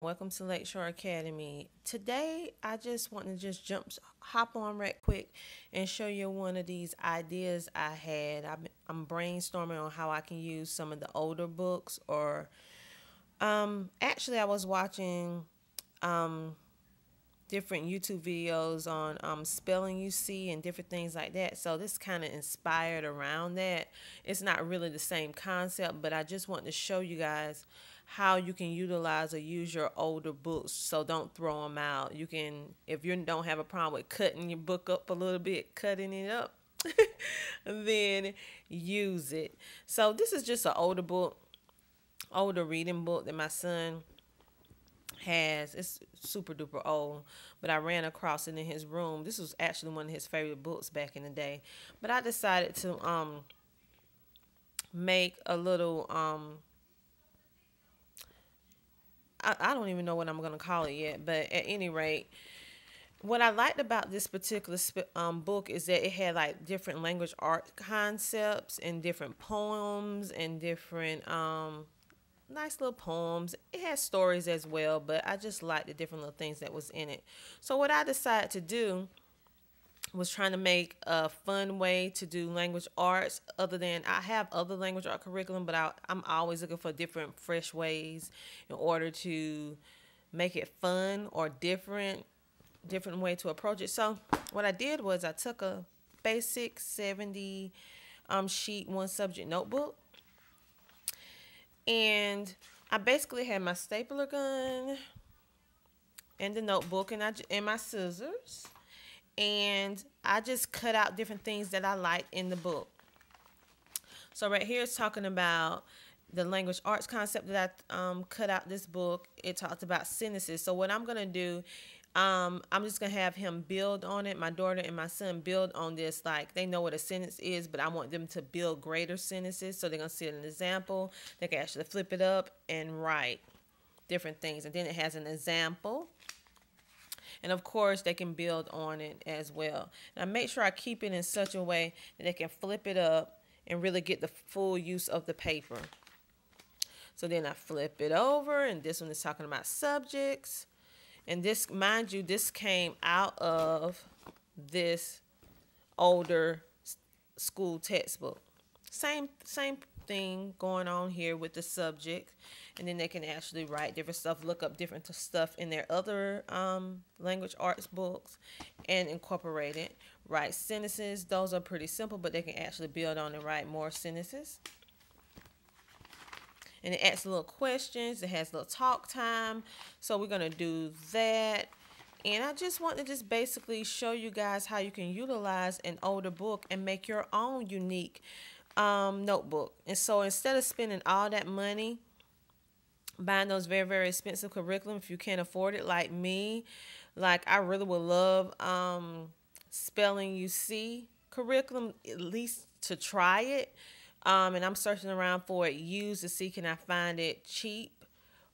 Welcome to Lakeshore Academy. Today, I just want to hop on right quick and show you one of these ideas I had. I'm brainstorming on how I can use some of the older books, or actually, I was watching um, different YouTube videos on spelling you see and different things like that. So this kind of inspired around that. It's not really the same concept, but I just want to show you guys how you can utilize or use your older books. So don't throw them out. You can, if you don't have a problem with cutting your book up a little bit, cutting it up, then use it. So this is just an older book, older reading book that my son has. It's super duper old, but I ran across it in his room. This was actually one of his favorite books back in the day. But I decided to make a little I don't even know what I'm gonna call it yet, but at any rate, what I liked about this particular book is that it had like different language art concepts and different poems and different nice little poems. It has stories as well, but I just liked the different little things that was in it. So what I decided to do was trying to make a fun way to do language arts. Other than, I have other language art curriculum, but I'm always looking for different fresh ways in order to make it fun or different way to approach it. So what I did was I took a basic 70 sheet one subject notebook, and I basically had my stapler gun and the notebook, and my scissors, and I just cut out different things that I liked in the book. So right here it's talking about the language arts concept that I cut out this book. It talks about sentences. So what I'm gonna do, I'm just gonna have him build on it. My daughter and my son build on this, like they know what a sentence is, but I want them to build greater sentences. So they're gonna see an example. They can actually flip it up and write different things, and then it has an example. And of course, they can build on it as well. And I make sure I keep it in such a way that they can flip it up and really get the full use of the paper. So then I flip it over, and this one is talking about subjects. And this, mind you, this came out of this older school textbook. Same thing going on here with the subject, and then they can actually write different stuff, look up different stuff in their other language arts books and incorporate it. Write sentences. Those are pretty simple, but they can actually build on and write more sentences. And it asks little questions. It has little talk time. So we're going to do that. And I just want to just basically show you guys how you can utilize an older book and make your own unique notebook. And so instead of spending all that money buying those very, very expensive curriculum, if you can't afford it like me, like I really would love spelling you see curriculum, at least to try it. And I'm searching around for it used to see can I find it cheap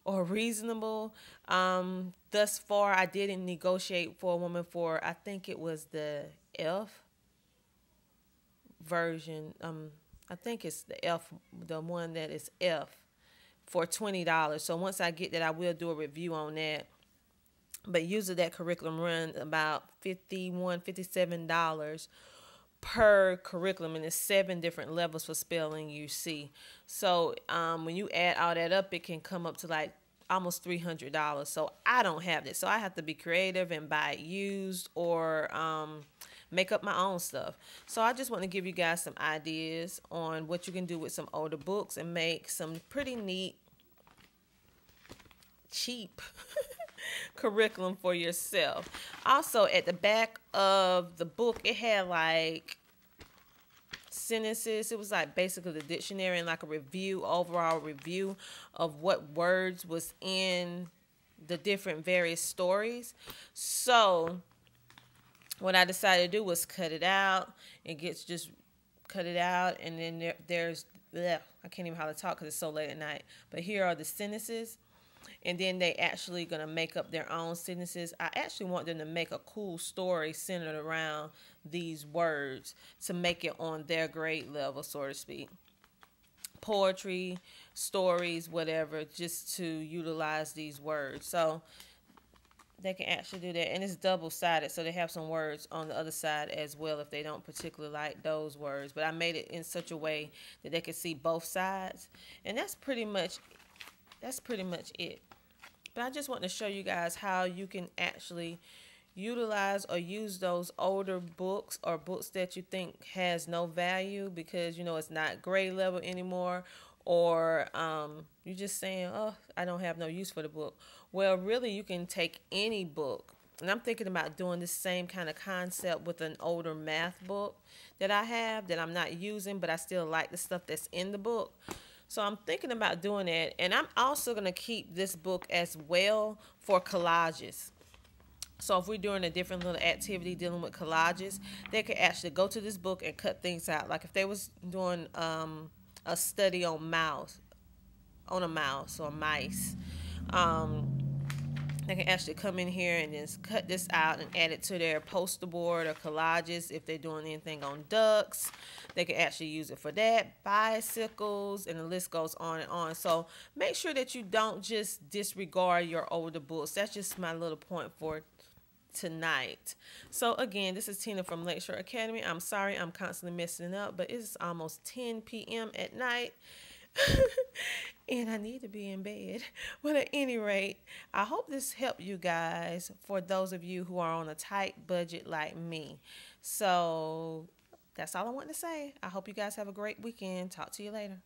or reasonable. Thus far, I didn't negotiate for a woman for, I think it was the F version. I think it's the F, the one that is F, for $20. So once I get that, I will do a review on that. But usually that curriculum runs about $51, $57 per curriculum, and it's 7 different levels for spelling you see. So when you add all that up, it can come up to like almost $300. So I don't have this, so I have to be creative and buy it used, or make up my own stuff. So I just want to give you guys some ideas on what you can do with some older books and make some pretty neat, cheap curriculum for yourself. Also, at the back of the book, it had like sentences. It was like basically the dictionary and like a review, overall review of what words was in the different various stories. So what I decided to do was cut it out. It gets just cut it out, and then there's I can't even hardly talk because it's so late at night. But here are the sentences, and then they actually gonna make up their own sentences. I actually want them to make a cool story centered around these words to make it on their grade level, so to speak. poetry, stories, whatever, just to utilize these words. So they can actually do that, and it's double-sided, so they have some words on the other side as well if they don't particularly like those words. But I made it in such a way that they can see both sides, and that's pretty much it. But I just want to show you guys how you can actually utilize or use those older books or books that you think has no value because it's not grade level anymore, or you're just saying, oh, I don't have no use for the book. Well, really, you can take any book, and I'm thinking about doing this same kind of concept with an older math book that I have that I'm not using, but I still like the stuff that's in the book. So I'm thinking about doing that, and I'm also going to keep this book as well for collages. So if we're doing a different little activity dealing with collages, they could actually go to this book and cut things out. Like if they was doing a study on a mouse or mice, they can actually come in here and just cut this out and add it to their poster board or collages. If they're doing anything on ducks, they can actually use it for that. Bicycles, and the list goes on and on. So make sure that you don't just disregard your older books. That's just my little point for tonight. So again, this is Tina from Lakeshore Academy. I'm sorry I'm constantly messing up, but it's almost 10 p.m. at night. And I need to be in bed. But at any rate, I hope this helped you guys, for those of you who are on a tight budget like me. So that's all I want to say. I hope you guys have a great weekend. Talk to you later.